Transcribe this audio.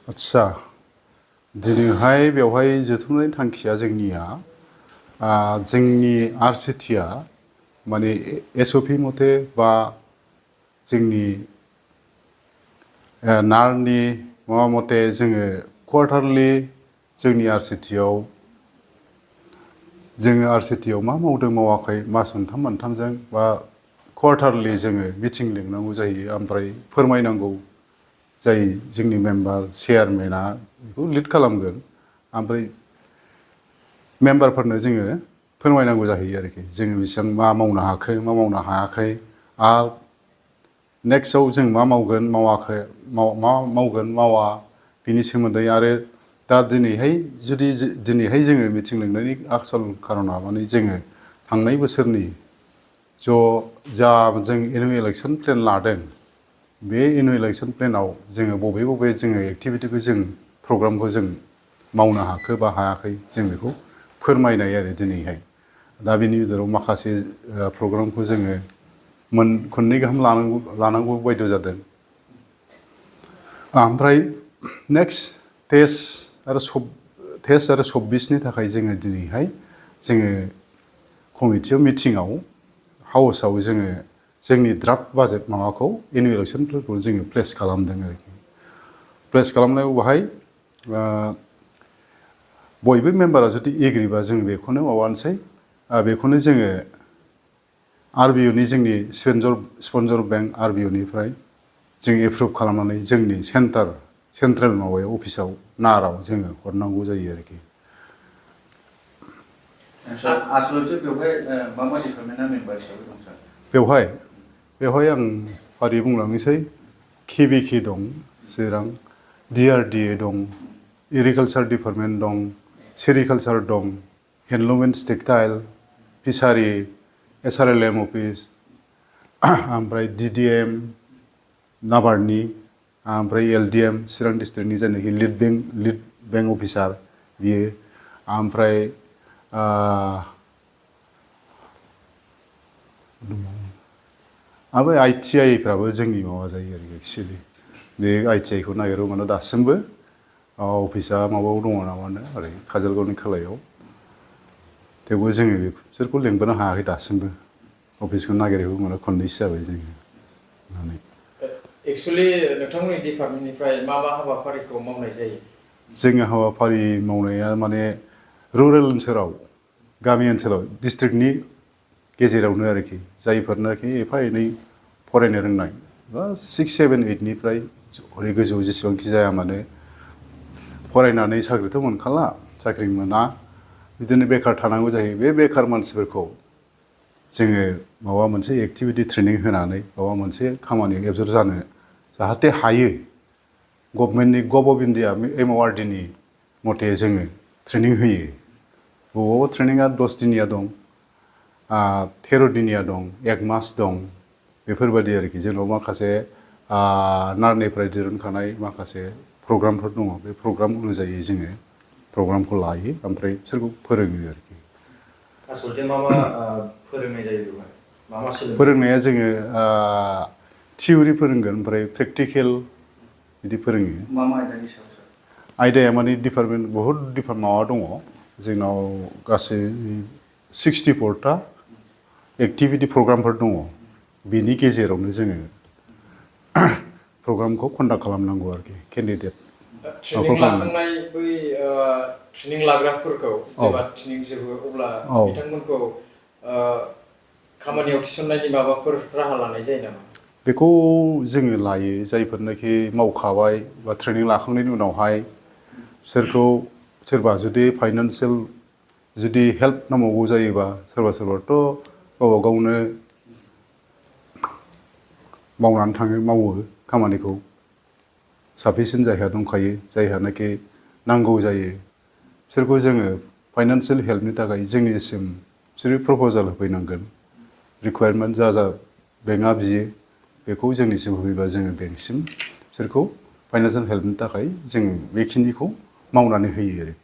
आच्छा दिनैहाय बेवहाय जथुमनायनि थांखिया जोंनिया जोंनि आरसिटिआ माने एसअपि मथे बा जोंनि नारनि माबा मथे जोङो क्वार्टारलि जोंनि आरसिटिआव जोङो आरसिटिआव मा मावदों मावाखै मास मोनथामजों बा क्वार्टारलि जोङो मिटिं लिंनांगौ जायो ओमफ्राय फोरमायनांगौ जाय जोंनि मेम्बार चेयारमेना बेखौ लिड खालामगोन ओमफ्राय मेम्बारफोरनो जोङो फोरमायनांगौ जाहैयो आरोखि जोङो बेसेबां मा मावनो हाखो मा मावनो हायाखै आरो नेक्स्टआव जों मा मावगोन मावाखै मा मावगोन मावा बिनि सोमोन्दै आरो दा दिनैहाय जुदि दिनैहाय जोङो मिटिं लिंनायनि आसल खारना माने जोङो थांनाय बोसोरनि जा जों एनुवेल इलेक्सन प्लेन लादों बे एनुवेल इलेक्सन प्लेनाव जोङो बबे जोङो एक्टिभिटिखौ जों प्रग्रामखौ जों मावनो हाखो बा हायाखै जों बेखौ फोरमायनाय आरो दिनैहाय दा बिनि गेजेराव माखासे प्रग्रामखौ जोङो खननै गाहाम लानांगौ बायद' जादों ओमफ्राय नेक्स्ट टेस्ट आरो 26नि थाखाय जोङो दिनैहाय जोङो कमिटियाव मिटिङाव हाउसआव जोङो जोंनि ड्राफ्ट बाजेट माबाखौ एनुवेल इलेक्सनफोरखौ जोङो प्लेस खालामदों आरोखि प्लेस खालामनायाव बाहाय बयबो मेम्बारा जुदि एग्रिबा जों बेखौनो माबानोसै बेखौनो जोङो आरबिअनि जोंनि स्पन्सर बेंक आरबिअनिफ्राय जों एप्रुभ खालामनानै जोंनि सेन्ट्रेल माबायाव अफिसाव नाराव जोङो हरनांगौ जायो आरोखि आसलथे बेवहाय मा मा डिपार्टमेन्टआ मेम्बार हिसाबै दं सार बेवहाय आं फारि बुंलांनोसै केबिके दं चिरां डिआरडिए दं एग्रिकालचार डिपार्टमेन्ट दं सेरिकालचार दं handloom and textile fishery SRLM office ओमफ्राय डिडिएम नाबार्डनि ओमफ्राय एलडिएम चिरां डिस्ट्रिक्टनि जायनाखि लिड बेंक अफिसार बियो ओमफ्राय ओमफ्राय आइटिआइफ्राबो जोंनि माबा जायो आरोखि एक्सुवेलि बे आइटिआइखौ नागिरो माने दासिमबो अफिसा माबायाव दङ नामानो ओरै काजलगावनि खोलायाव थेवबो जोङो बिसोरखौ लेंबोनो हायाखै दासिमबो अफिसखौ नागिरहैबो माने खननैसो जाबाय जोङो होननानै एक्सुवेलि नोंथांमोननि डिपार्टमेन्टनिफ्राय मा हाबाफारिखौ मावनाय जायो जोङो हाबाफारि मावनाया माने रुरेल ओनसोलाव गामि ओनसोलाव डिस्ट्रिक्टनि गेजेरावनो आरोखि जायफोरनाखि एफा एनै फरायनो रोंनाय बा 6, 7, 8निफ्राय हरै गोजौ जेसेबांखि जाया मानो फरायनानै साख्रिथ' मोनखाला साख्रि मोना बिदिनो बेकार थानांगौ जायो बे बेकार मानसिफोरखौ जोङो माबा मोनसे एक्टिभिटि ट्रेनिं होनानै माबा मोनसे खामानियाव एबजर्ब जानो जाहाथे हायो गभर्नमेन्टनि गभ अफ इन्डिया एमअआरडिनि मथे जोङो ट्रेनिं होयो बबावबा ट्रेनिंआ 10 दिनिया दं 13 दिनिया दं 1 मास दं बेफोरबायदि आरोखि जोंनाव माखासे नारनिफ्राय दिरुनखानाय माखासे प्रग्रामफोर दङ बे प्रग्राम अनुजायै जोङो प्रग्रामखौ लायो ओमफ्राय बिसोरखौ फोरोङो आरोखि आसलथे मा फोरोंनाय जायो बेवहाय मा फोरोंनाया जोङो थिउरि फोरोंगोन ओमफ्राय प्रेक्टिकेल बिदि फोरोङो मा आयदानि सायाव सार आयदाया माने डिपार्टमेन्ट बहुद माबा दङ जोंनाव गासै 64टा एक्टिभिटि प्रग्रामफोर दङ बिनि गेजेरावनो जोङो प्रग्रामखौ कन्डाक्ट खालामनांगौ आरोखि केन्डिडेट ट्रेनिं लाखांनाय बै ट्रेनिं लाग्राफोरखौ जेब्ला ट्रेनिं जोबो अब्ला बिथांमोनखौ खामानियाव थिसननायनि माबाफोर राहा लानाय जायो नामा बेखौ जोङो लायो जायफोरनाखि मावखाबाय बा ट्रेनिं लाखांनायनि उनावहाय बिसोरखौ सोरबा जुदि फाइनान्सियेल जुदि हेल्प नांबावगौ जायोबा सोरबाथ' गावबा गावनो मावनानै मावो खामानिखौ साफिसियेन्ट जायहा दंखायो जायहानाखि नांगौ जायो बिसोरखौ जोङो फाइनान्सियेल हेल्पनि थाखाय जोंनिसिम बिसोरो प्रप'जाल होफैनांगोन रिकुवारमेन्ट जा बेंकआ बियो बेखौ जोंनिसिम होफैबा जोङो बेंकसिम बिसोरखौ फाइनान्सियेल हेल्पनि थाखाय जों बेखिनिखौ मावनानै होयो आरो